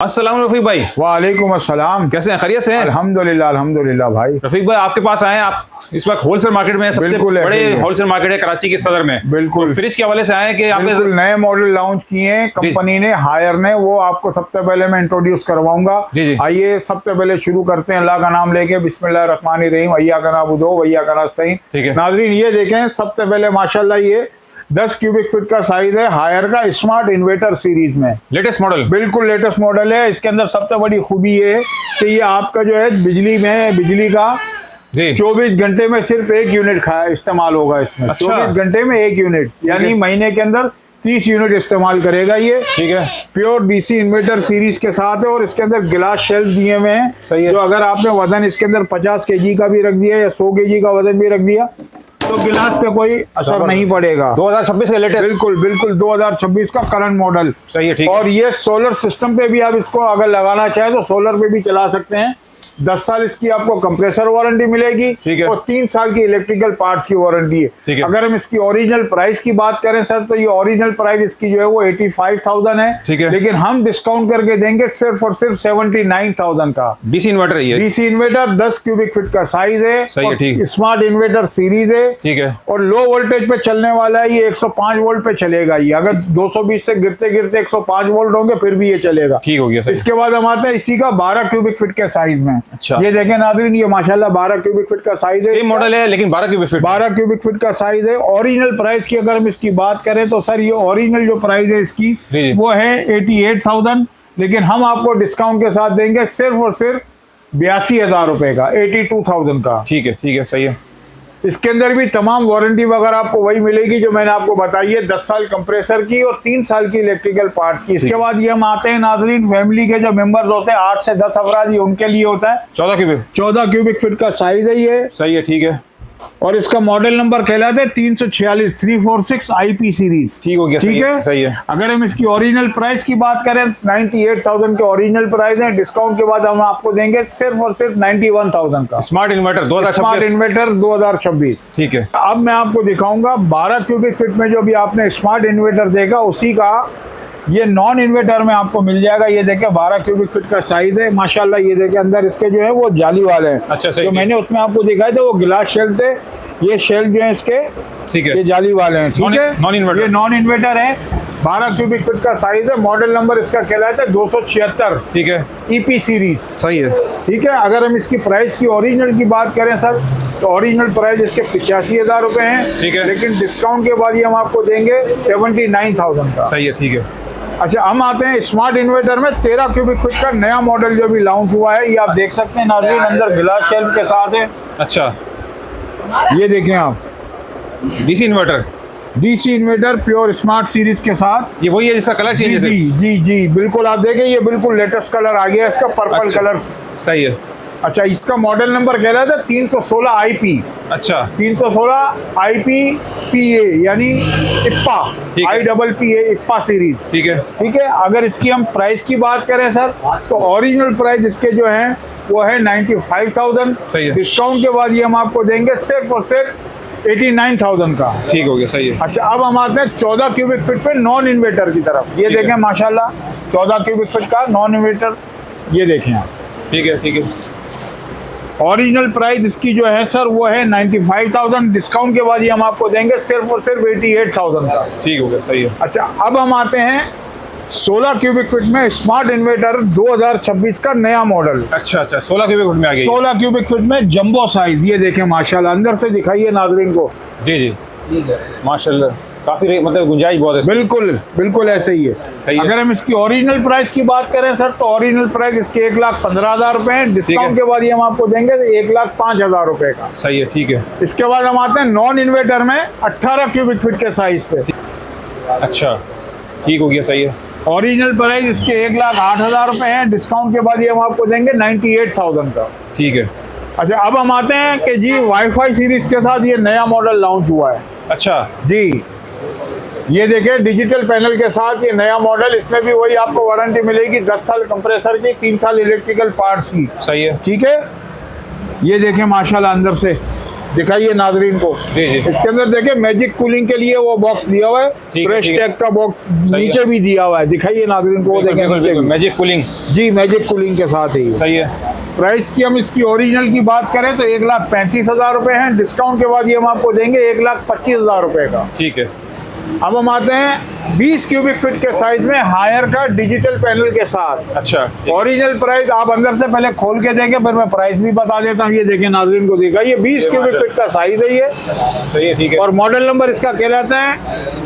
अस्सलाम रफीक भाई। वालेकुम अस्सलाम। कैसे हैं, खैरियत से हैं? अल्हम्दुलिल्लाह अल्हम्दुलिल्लाह भाई। रफीक भाई आपके पास आए हैं, आप इस वक्त होलसेल मार्केट में सबसे बिल्कुल बड़े ऐसे ही है। होलसेल मार्केट है कराची के सदर में। बिल्कुल। तो फ्रिज के हवाले से आए हैं कि आपने बिल्कुल नए मॉडल लॉन्च किए हैं कंपनी ने, हायर ने, वो आपको सबसे पहले मैं इंट्रोड्यूस करवाऊंगा। जी जी। आइए सबसे पहले शुरू करते हैं अल्लाह का नाम लेके, बिस्मिल्लाहिर्रहमानिर्रहीम, अय्या का नाबुदो वय्या का नस्तईन। ठीक है। नाज़रीन ये देखें, सबसे पहले माशाल्लाह ये 10 क्यूबिक फीट का साइज है, हायर का स्मार्ट इन्वर्टर सीरीज में, लेटेस्ट मॉडल। बिल्कुल लेटेस्ट मॉडल है। इसके अंदर सबसे बड़ी खूबी ये है कि ये आपका जो है बिजली का जी 24 घंटे में सिर्फ 1 यूनिट इस्तेमाल होगा इसमें। अच्छा। 24 घंटे में 1 यूनिट, यानी महीने के अंदर 30 यूनिट इस्तेमाल करेगा ये। ठीक है। प्योर डीसी इन्वर्टर सीरीज के साथ है और इसके अंदर गिलास शेल्फ दिए हुए हैं। सही है। जो अगर आपने वजन इसके अंदर 50 केजी का भी रख दिया या 100 केजी का वजन भी रख दिया तो गिलास पे कोई असर नहीं पड़ेगा। 2026 का लेटेस्ट। बिल्कुल बिल्कुल 2026 का करंट मॉडल। सही है। ठीक है। और ये सोलर सिस्टम पे भी आप इसको अगर लगाना चाहे तो सोलर पे भी चला सकते हैं। 10 साल इसकी आपको कंप्रेसर वारंटी मिलेगी। ठीक है। और 3 साल की इलेक्ट्रिकल पार्ट्स की वारंटी ठीक है। है। अगर हम इसकी ओरिजिनल प्राइस की बात करें सर, तो ये ओरिजिनल प्राइस इसकी जो है वो 85,000 है। ठीक है। लेकिन हम डिस्काउंट करके देंगे सिर्फ और सिर्फ 79,000 का। डीसी इन्वर्टर है ये। डीसी इन्वर्टर 10 क्यूबिक फीट का साइज है। सही है, ठीक है। स्मार्ट इन्वर्टर सीरीज है। ठीक है। और लो वोल्टेज पे चलने वाला है, ये 105 वोल्ट पे चलेगा। ये अगर 220 से गिरते गिरते 105 वोल्ट होंगे फिर भी ये चलेगा। ठीक हो गया। सही। इसके बाद हम आते हैं इसी का 12 क्यूबिक फीट के साइज में। अच्छा। ये देखें नाज़रीन, ये माशाल्लाह 12 क्यूबिक फीट का साइज है। सेम मॉडल है लेकिन 12 क्यूबिक फीट। 12 क्यूबिक फीट का साइज है। ओरिजिनल प्राइस की अगर हम इसकी बात करें तो सर ये ओरिजिनल जो प्राइस है इसकी जी। वो है 88,000, लेकिन हम आपको डिस्काउंट के साथ देंगे सिर्फ और सिर्फ 82,000 रुपए का, 82,000 का। ठीक है। ठीक है। सही है। इसके अंदर भी तमाम वारंटी वगैरह आपको वही मिलेगी जो मैंने आपको बताई है, 10 साल कंप्रेसर की और 3 साल की इलेक्ट्रिकल पार्ट्स की। इसके बाद ये हम आते हैं नाजरीन, फैमिली के जो मेंबर्स होते हैं 8 से 10 अफराद, ये उनके लिए होता है। 14 क्यूबिक। 14 क्यूबिक फीट का साइज है ये। सही है। ठीक है। और इसका मॉडल नंबर कहलाता है 346 346 IP सीरीज। ठीक हो गया। ठीक है। सही है। अगर हम इसकी ओरिजिनल प्राइस की बात करें 98,000 के ओरिजिनल प्राइस है। डिस्काउंट के बाद हम आपको देंगे सिर्फ और सिर्फ 91,000 का स्मार्ट इन्वर्टर स्मार्ट 2026। इन्वर्टर 2026। ठीक है। अब मैं आपको दिखाऊंगा 12 क्यूबिक फीट में जो भी आपने स्मार्ट इन्वर्टर देखा उसी का ये नॉन इन्वर्टर में आपको मिल जाएगा। ये देखें 12 क्यूबिक फीट का साइज है माशाल्लाह। ये देखें अंदर इसके जो है वो जाली वाले हैं। अच्छा, सही जो है। मैंने उसमें आपको दिखाए थे वो गिलास शेल्फ थे, ये शेल्फ जो है इसके ठीक है। ये जाली वाले हैं। ठीक है। Non inverter. ये नॉन इन्वर्टर है, 12 क्यूबिक फीट का साइज है। मॉडल नंबर इसका कहलाता है 276 ठीक है। EP series. सही है। ठीक है। अगर हम इसकी प्राइस की ओरिजिनल की बात करें सर, तो ओरिजिनल प्राइस इसके 85,000 रुपए हैं। ठीक है। लेकिन डिस्काउंट के बाद ये हम आपको देंगे 79,000 का। सही है। ठीक है। अच्छा, हम आते हैं स्मार्ट इन्वर्टर में 13 क्यूबिक फीट का नया मॉडल जो भी लॉन्च हुआ है। ये आप देख सकते हैं नाज़रीन, अंदर गिलास शेल्फ के साथ है। अच्छा। ये देखें आप, DC inverter. DC inverter pure smart series के साथ। ये वही है जिसका कलर चेंज जी है जी सिर्फ। जी जी बिल्कुल, आप देखें ये बिल्कुल लेटेस्ट कलर आ गया इसका, पर्पल अच्छा। कलर। सही है। अच्छा, इसका मॉडल नंबर कह रहा था 316 IP। अच्छा। 316 IPPA यानी इप्पा, ठीक है। IPPA IPPA series. ठीक है। ठीक है। अगर इसकी हम प्राइस की बात करें सर, तो ओरिजिनल प्राइस इसके जो है वो है 95,000। सही है। डिस्काउंट के बाद ये हम आपको देंगे सिर्फ और सिर्फ 89,000 का। ठीक हो गया। सही है। अच्छा, अब हम आते हैं 14 क्यूबिक फीट पे नॉन इन्वर्टर की तरफ। ये ठीक है। देखें माशाल्लाह 14 क्यूबिक फीट का नॉन इन्वर्टर, ये देखें आप। ठीक है। ठीक है। ओरिजिनल प्राइस इसकी जो है सर वो है 95,000। डिस्काउंट के बाद ये हम आपको देंगे सिर्फ और सिर्फ 88,000 का। ठीक हो गया। सही है। अच्छा, अब हम आते हैं 16 क्यूबिक फीट में स्मार्ट इन्वर्टर 2026 का नया मॉडल। अच्छा अच्छा। 16 क्यूबिक फुट में आ गई। 16 क्यूबिक फीट में जंबो साइज। ये देखें माशाल्लाह, अंदर से दिखाइए नाजरीन को। जी जी। माशाल्लाह काफी मतलब गुंजाइश बहुत है इसमें। बिल्कुल बिल्कुल ऐसे ही है। सही है। अगर हम इसकी ओरिजिनल प्राइस की बात करें सर, तो ओरिजिनल प्राइस इसके 1,15,000 रुपए है। डिस्काउंट के बाद ये हम आपको देंगे 1,05,000 रुपए का। सही है। ठीक है। इसके बाद हम आते हैं नॉन इन्वर्टर में 18 क्यूबिक फीट के साइज पे। अच्छा। ठीक हो गया। सही है। ओरिजिनल प्राइस इसके 1,08,000 रुपए हैं। डिस्काउंट के बाद ये हम आपको देंगे 98,000 का। ठीक है। अच्छा, अब हम आते हैं कि जी वाईफाई सीरीज के साथ ये नया मॉडल लॉन्च हुआ है। अच्छा। जी, ये देखिए डिजिटल पैनल के साथ ये नया मॉडल। इसमें भी वही आपको वारंटी मिलेगी 10 साल कंप्रेसर की, 3 साल इलेक्ट्रिकल पार्ट्स की। सही है। ठीक है। ये देखें माशाल्लाह अंदर से दिखाइए नाजरीन को। जी जी। इसके अंदर देखिए मैजिक कूलिंग के लिए वो बॉक्स दिया हुआ है, ठीक है, फ्रेश ठीक है। टैग का बॉक्स है। नीचे भी दिया हुआ है। दिखाइए नाजरीन को, वो बिल्कुल, देखें बिल्कुल, नीचे बिल्कुल, भी। Magic cooling. जी मैजिक कूलिंग के साथ ही। सही है। प्राइस की हम इसकी ओरिजिनल की बात करें तो 1,35,000 रुपए है। डिस्काउंट के बाद ये हम आपको देंगे 1,25,000 रुपए का। ठीक है। अब हम आते हैं 20 क्यूबिक फीट के साइज में हायर का डिजिटल पैनल के साथ। अच्छा, ठीक। ओरिजिनल प्राइस आप अंदर से पहले खोल के देंगे, फिर मैं प्राइस भी बता देता हूँ। ये देखिए नाजरीन को दिखा, ये 20 क्यूबिक फीट का साइज है ये। सही है, ठीक है। और मॉडल नंबर इसका कहलाता है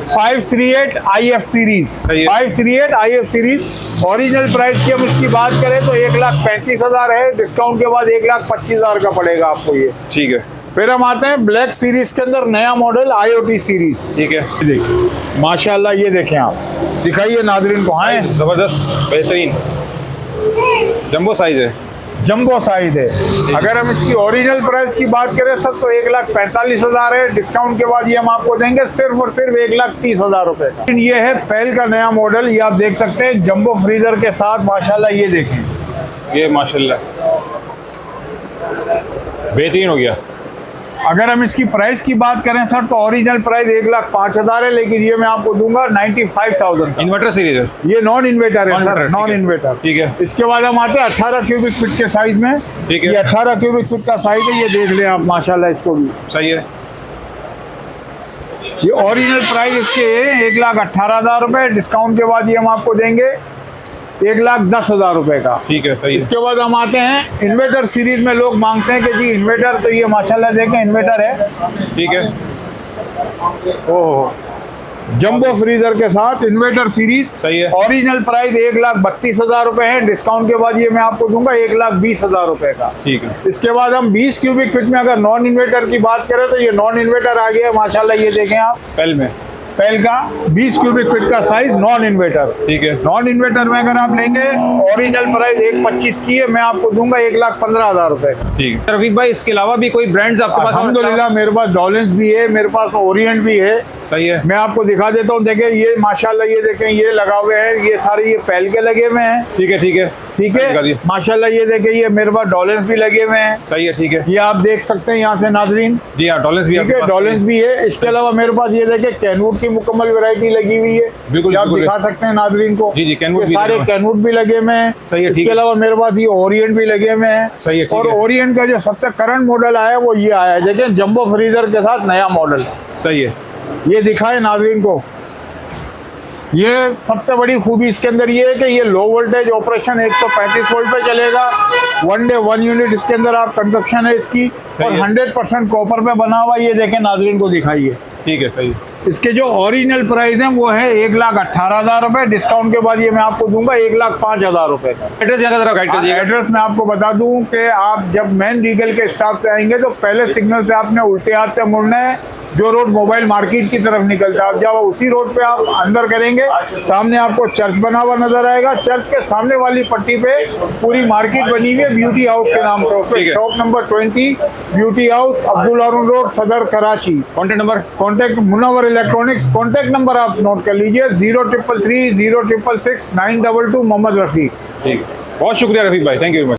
538 IF सीरीज। सही है। 538 IF सीरीज। ओरिजिनल प्राइस की हम इसकी बात करें तो 1,35,000 है। डिस्काउंट के बाद 1,25,000 का पड़ेगा आपको ये। ठीक है। फिर हम आते हैं ब्लैक सीरीज के अंदर नया मॉडल IoT सीरीज। ठीक है। देखिए माशाल्लाह, ये देखें आप, दिखाइए नाजरीन को। हाँ, जबरदस्त, बेहतरीन जंबो साइज है। जंबो साइज है। अगर हम इसकी ओरिजिनल प्राइस की बात करें सर तो 1,45,000 है। डिस्काउंट के बाद ये हम आपको देंगे सिर्फ और सिर्फ 1,30,000 रुपए का। ये है पेल का नया मॉडल, ये आप देख सकते हैं जंबो फ्रीजर के साथ। माशाल्लाह ये देखें, ये माशाल्लाह बेहतरीन हो गया। अगर हम इसकी प्राइस की बात करें सर तो ओरिजिनल प्राइस 1,05,000 है, लेकिन ये मैं आपको दूंगा 95,000 का। इन्वर्टर सीरीज है। ये नॉन इन्वर्टर है सर, ठीक नॉन है। इन्वर्टर। ठीक है। इसके बाद हम आते हैं 18 क्यूबिक फीट के साइज में। ठीक है। ये 18 क्यूबिक फीट का साइज है, ये देख लें आप माशाल्लाह इसको भी। सही है। ये ओरिजिनल प्राइस इसके 1,18,000 रुपए। डिस्काउंट के बाद ये हम आपको देंगे 1,10,000 रुपए का। ठीक है। सही है। इसके बाद हम आते हैं इन्वर्टर सीरीज में। लोग मांगते हैं कि जी इन्वर्टर, तो ये माशाल्लाह देखें इन्वर्टर है। ठीक है। ओह, जंबो फ्रीजर के साथ इन्वर्टर सीरीज। सही है। ओरिजिनल प्राइस 1,32,000 रुपए है। डिस्काउंट के बाद ये मैं आपको दूंगा 1,20,000 रुपए का। ठीक है। इसके बाद हम 20 क्यूबिक फीट में अगर नॉन इन्वर्टर की बात करें तो ये नॉन इन्वर्टर आ गया है माशाल्लाह। ये देखें आप, पेल में। पेल का 20 क्यूबिक फीट का साइज नॉन इन्वर्टर। ठीक है। नॉन इन्वर्टर में अगर आप लेंगे ओरिजिनल प्राइस 1,25,000 की है, मैं आपको दूंगा 1,15,000 रुपए का। ठीक है। रफीक भाई, इसके अलावा भी कोई ब्रांड्स आपके पास? अल्हम्दुलिल्लाह मेरे पास डॉलेंस भी है, मेरे पास ओरिएंट भी है। सही है। मैं आपको दिखा देता हूँ। देखें ये माशाल्लाह, ये देखें ये लगा हुए हैं, ये सारे ये पेल के लगे हुए हैं। ठीक है। ठीक है। ठीक दिखा है दिए। माशाल्लाह, ये देखें ये मेरे पास डॉलेंस भी लगे हुए हैं। सही है। ठीक है। ये आप देख सकते हैं यहाँ से नाजरीन। जी हाँ, डॉलेंस भी ठीक आपके है, पास डॉलेंस भी है। इसके अलावा मेरे पास ये देखें कैनवुड की मुकम्मल वैरायटी लगी हुई है। बिल्कुल, ये आप बिल्कुल। दिखा सकते हैं नाजरीन को। जी, जी, कैनवुड ये भी सारे लगे हुए हैं। कैनवुड भी लगे हुए हैं। सही है, ठीक इसके है। अलावा मेरे पास ये ओरिएंट भी लगे हुए हैं। सही है, ठीक और है। ओरिएंट का जो सबसे करंट मॉडल आया है वो ये आया है, देखें जंबो फ्रीजर के साथ नया मॉडल। सही है। ये दिखाए नाजरीन को। ये सबसे बड़ी खूबी इसके अंदर ये है कि ये लो वोल्टेज ऑपरेशन 135 वोल्ट पे चलेगा। 1 डे 1 यूनिट इसके अंदर आप कंजप्शन है इसकी। और 100% कॉपर पे बना हुआ। ये देखें नाजरीन को दिखाइए। ठीक है। सही। इसके जो ओरिजिनल प्राइस है वो है 1,18,000 रुपए। डिस्काउंट के बाद ये मैं आपको दूंगा 1,05,000 रुपए का। एड्रेस यहाँ का जरा गाइड कर दीजिएगा। एड्रेस मैं आपको बता दूं कि आप जब मेन रीगल के हिसाब से आएंगे तो पहले सिग्नल से आपने उल्टे हाथ पे मुड़ना है, जो रोड मोबाइल मार्केट की तरफ निकलता है। आप जब उसी रोड पे आप अंदर करेंगे, सामने आपको चर्च बना हुआ नजर आएगा। चर्च के सामने वाली पट्टी पे पूरी मार्केट बनी हुई है ब्यूटी हाउस के नाम पे। उसपे ठीक है। Shop number 20 beauty house, Abdul Haroon road, Saddar Karachi. Contact number? Contact Munawwar electronics. Contact number आप नोट कर लीजिए 0333 0666 922 मोहम्मद रफीक। ठीक है। बहुत शुक्रिया रफीक भाई, थैंक यू वेरी मच।